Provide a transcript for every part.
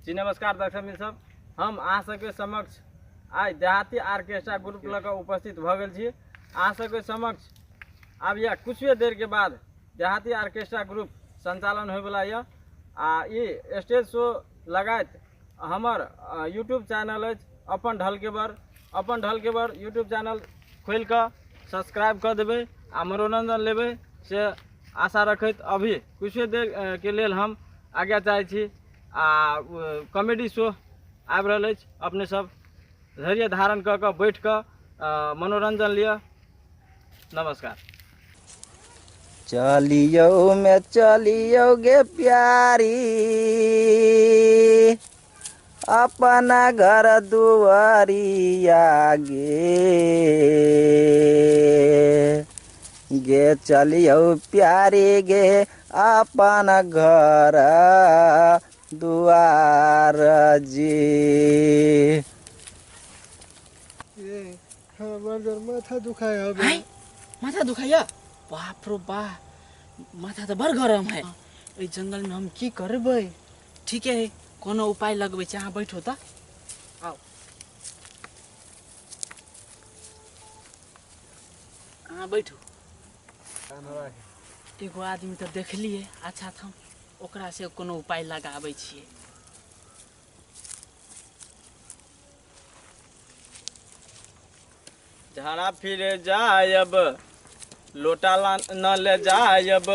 जी नमस्कार दर्शक मित्र सब, हम अहाँ सबके समक्ष आज देहाती आर्केस्ट्रा ग्रुप लऽ कऽ उपस्थित भऽ गेल छी। अहाँ सबके समक्ष आब यह कुछ देर के बाद देहाती आर्केस्ट्रा ग्रुप संचालन होयवला यऽ। आ ई स्टेज शो लगायत हमर यूट्यूब चैनल अछि अपन ढल के बर यूट्यूब चैनल खोल कऽ सब्सक्राइब कर देबै आ मनोरंजन लेबै से आशा रखैत अभी कुछ देर के लेल हम आज्ञा चाहै छी। आ कॉमेडी शो आबि रहल अछि, अपने सब धैर्य धारण कऽ कऽ बैठ कऽ मनोरंजन लिअ। नमस्कार। चलियो गे प्यारी, अपना घर दुआरिया गे चलियो प्यारी गे अपन घर दुआर जी। माथा दुखाया माथा दुखाया, बाप रो बा, माथा तो बड़ गरम है। इस जंगल में हम की करबे? ठीक है, कोनो उपाय लगबे छी। अहाँ बैठो त, आओ अहाँ बैठो। एगो आदमी तो देखलिए, अच्छा था, ओकरा से कोनो उपाय लगाबै छिए। झाड़ा फिरे जायब, लोटा न ले जायब,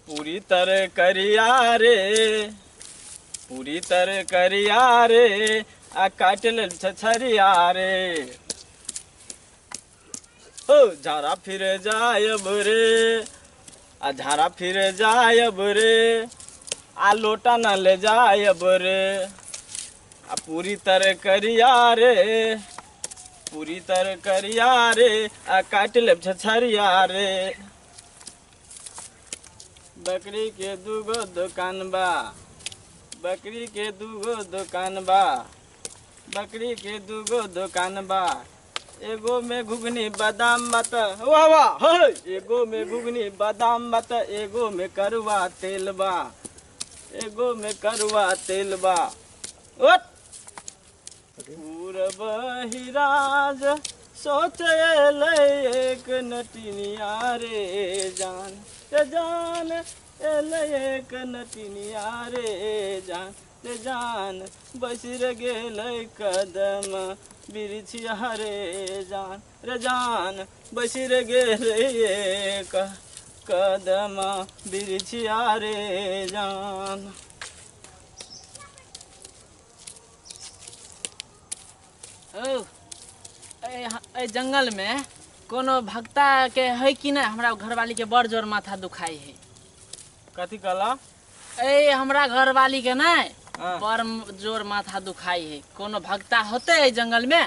पूरी तरह करिया रे, पूरी तरह करिया रे, आ काट ले छछरिया रे। ओ झाड़ा फिरे जायब रे, आ झाड़ा फिरे जायब रे, आ लोटा न ले जायब रे, आ पूरी तरह करिया रे, पूरी तरह करिया रे, आ काट ले छछरिया रे। बकरी के दूगो दुकान बा, बकरी के दूगो दुकान बा, बकरी के दूगो दुकान बा, एगो में घुगनी बादाम बत, वाह वाह, एगो में घुगनी बादाम बत, एगो में करुआ तेल बा, एगो में करुआ तेल बा। ओट पूरब हिराज सोचल एक नटिनिया रे जान, रे जान एल एक नटिनिया रे जान, रे जान बसर गेल कदम बिरछिया रे जान, रे जान बसर गेल एक कदम बिरछिया रे जान। ए जंगल में कोनो भक्ता के है कि नहीं? हमरा घरवाली के बड़ जोर माथा दुखाई है। कथी कहला? ए हमरा घरवाली के नहीं बड़ जोर माथा दुखाई है। कोनो भक्ता होते है जंगल में?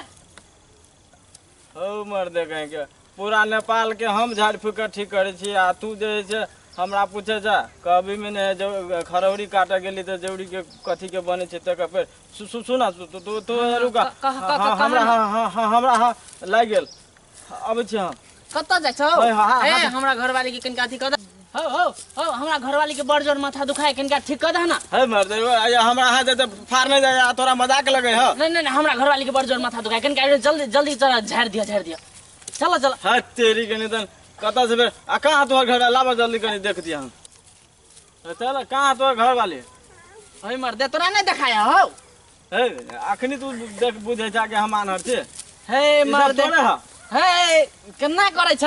हो मर्दे कहीं के पूरा नेपाल के हम झाड़ फूक ठीक करे छी, आ तू जे छै हमरा पूछे छ कभी में ने जो खरौरी काटे गेली तो जौड़ी के कथी के बने छै तक फिर सुना तू रुका हमरा लाग गेल अब छी। हम कत जाय छौ? ए हमरा घरवाली के कनका अथी क दे। हो हमरा घरवाली के बड़ जोर माथा दुखाए, कनका ठीक क दे ना। हे मर्दे हमरा हाथ दे फाड़ नहीं जाए, तोरा मजाक लगे ह? नहीं हमरा घरवाली के बड़ जोर माथा दुखाए, कनका जल्दी जल्दी चल, झाड़ दिया। चलो हां तेरी के निधन कत से फिर आ कहां तोहर घर लावा जल्दी कनी देख दिया हम। चल कहां तोहर घर वाले? ओइ मर्दे तोरा नहीं देखाया हो? हे अखनी तू देख बुझे छ के हम आनर छे। हे मर्दे हे केना करे छ?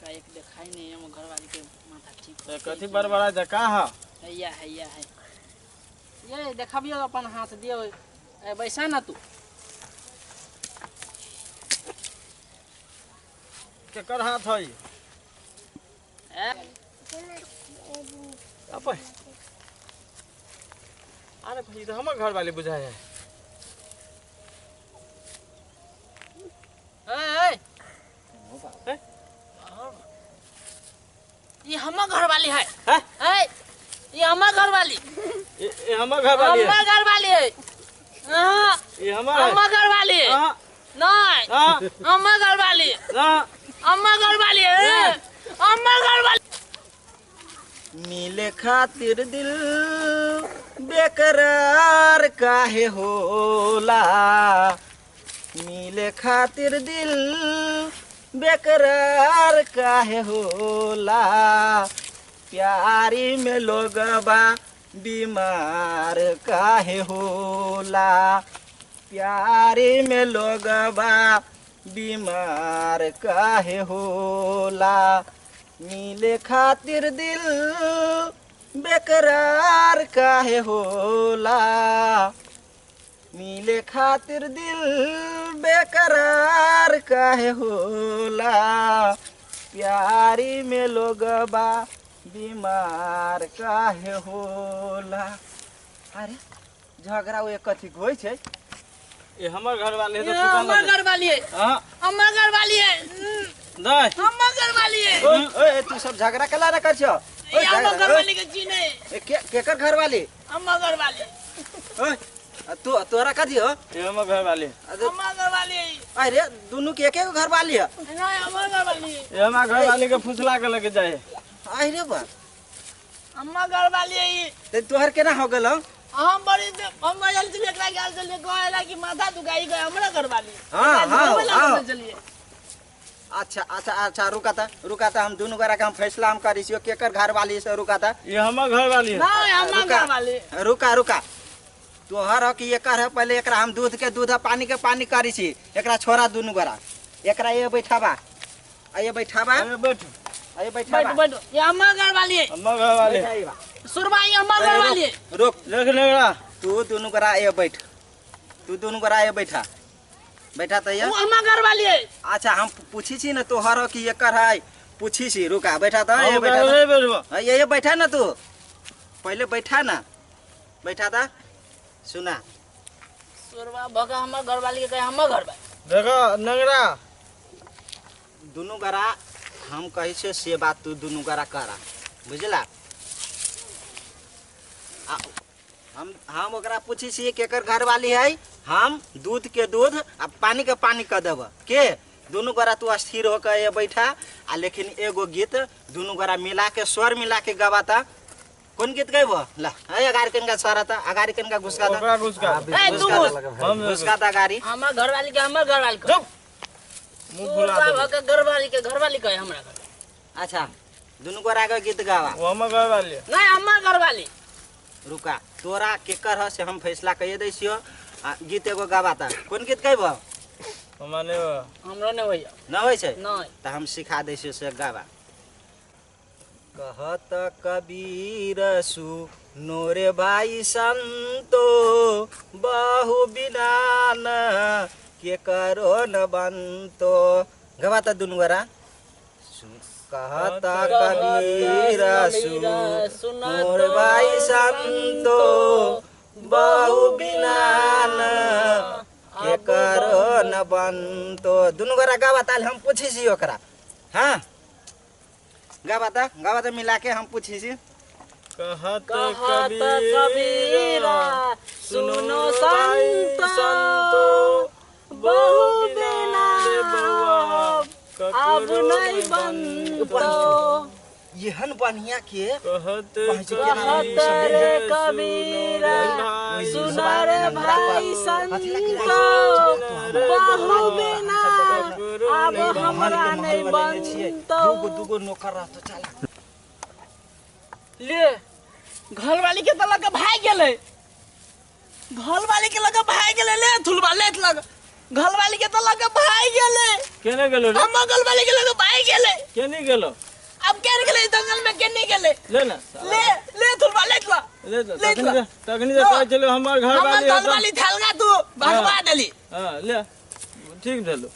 एक देखाई नहीं हम घरवाली के माथा ठीक। कथी बड़बड़ा छ? कहां हैया है ये देखाबियो अपन हाथ दियो। ए बैसा ना तू। केकर हाथ है? अब अरे भाई तो हमर घर वाले बुझाए है। ये हमर घर वाली है। ये हमर घर वाली, ये हमर घर वाली है। हमर घर वाली है। ये हमर घर वाली है। नहीं हमर घर वाली, अम्मा घर वाली है, अम्मा घर वाली। मिले खातिर दिल बेकरार काहे होला मिले खातिर दिल बेकरार काहे होला प्यारी में लोगबा बीमार काहे होला प्यारी में लोगबा बीमार काहे होला मिले खातिर दिल बेकरार काहे होला मिले खातिर दिल बेकरार काहे होला प्यारी में लोगबा बीमार काहे होला। अरे झगड़ा वो कथी होइ छै ये हमर घर वाले तो हमर घर वाली है हां हमर घर वाली है दai हमर घर वाली है ओए तू सब झगड़ा कला रे कर छ ये हमर घर वाली के चीने केकर घर वाली हमर घर वाली ओए तू तोरा कथी हो ये हमर घर वाले हमर घर वाली है अरे दोनों के एक घर वाली है नहीं हमर घर वाली है ये हमर घर वाले के फुसला के लेके जाए अरे बा हमर घर वाली है ये ते तोहर केना हो गेल हम बड़ी हम जल्दी से एकरा गाल चलिए कहला कि माथा दुखाई गए हमरा घर वाली हाँ चलिए अच्छा अच्छा अच्छा रुका था हम दोनों गोरा के हम फैसला हम करी छियो केकर घर वाली से रुका था ये हमर घर वाली है नहीं हमर घर वाली रुका तोहर हो कि एकर है पहले एकरा हम दूध के दूध पानी के पानी करी छी एकरा छोड़ा दोनों गोरा एकरा ये बैठाबा ये बैठाबा अरे बैठ ये बैठाबा बैठ ये हमर घर वाली है हमर घर वाले सुरबा ये हमर घर वाली है रुक देख लेगा तू दोनों गोरा ये बैठ तू दोनों गोरा ये बैठा तो ये वो हमर घर वाली है अच्छा हम पूछी छी ना तोहर हो कि एकर है पूछी छी रुका बैठा तो ये हम बैठा नहीं बैठबो ये बैठा ना तू पहले बैठा ना बैठा था सुना सुरबा भगा हमर घर वाली के कहे हमर घर वाली देखो नंगरा दोनों गरा हम कही से बात तू दोनों गरा करा बुझला हम ओकरा पूछी छी केकर घर वाली है हम दूध के दूध आ पानी के पानी कर देब के दोनों गोरा तू स्थिर होकर ये बैठा आ लेकिन एगो गीत दोनों गोरा मिला के स्वर मिला के गवाता कौन गीत गइब ला अगारी कनका सरता अगारी कनका घुसका ओकरा घुसका ए तू हम घुसका ता गाड़ी हमर घर वाली के हमर घर वाली के मुंह फुला दे सुरबा के घर वाली कहे हमरा घर अच्छा दोनों गोरा के गीत गावा वो हमर घर वाली है नहीं हमर घर वाली रुका तोरा केकर ह से हम फैसला कहिए दै छियो आ गीत एगो गावाता कौन गीत गइब हमने हमरो ने होइया न होइ छै नहीं त हम सिखा दै छियो से गावा कहत कबीर सुनो रे भाई संतो बहु बिना न के करो न बनतो गवाता दुनु गोरा कहत कबीर सुनो रे भाई संतो बहु बिना न के करो न बनतो दुनु गोरा गावाता हम पूछी छी ओकरा हाँ गावाता मिला के हम पूछी छी कहत कबीरा सुनो संतो बहु बिना अब नहीं बनतो यहन बढ़िया के कहत रे कबीरा सुनो रे भाई संतो बहु बिना अब हमरा नहीं बनतो दुगो नौकर रहतो चला ले घर वाली के तलक भाग गेले घर वाली के लगे भाग गेले ले थुलबा ले लग घर वाली के तलक भाग गेले केने गेलो रे हम घर वाली के लगे भाग गेले केने गेलो अब केन गेले जंगल में केन गेले ले ना ले थुलबा ले तखनी से कह चलो हमर घर वाली हमर घर वाली थलगा तू भगवा देली हां ले ठीक देलो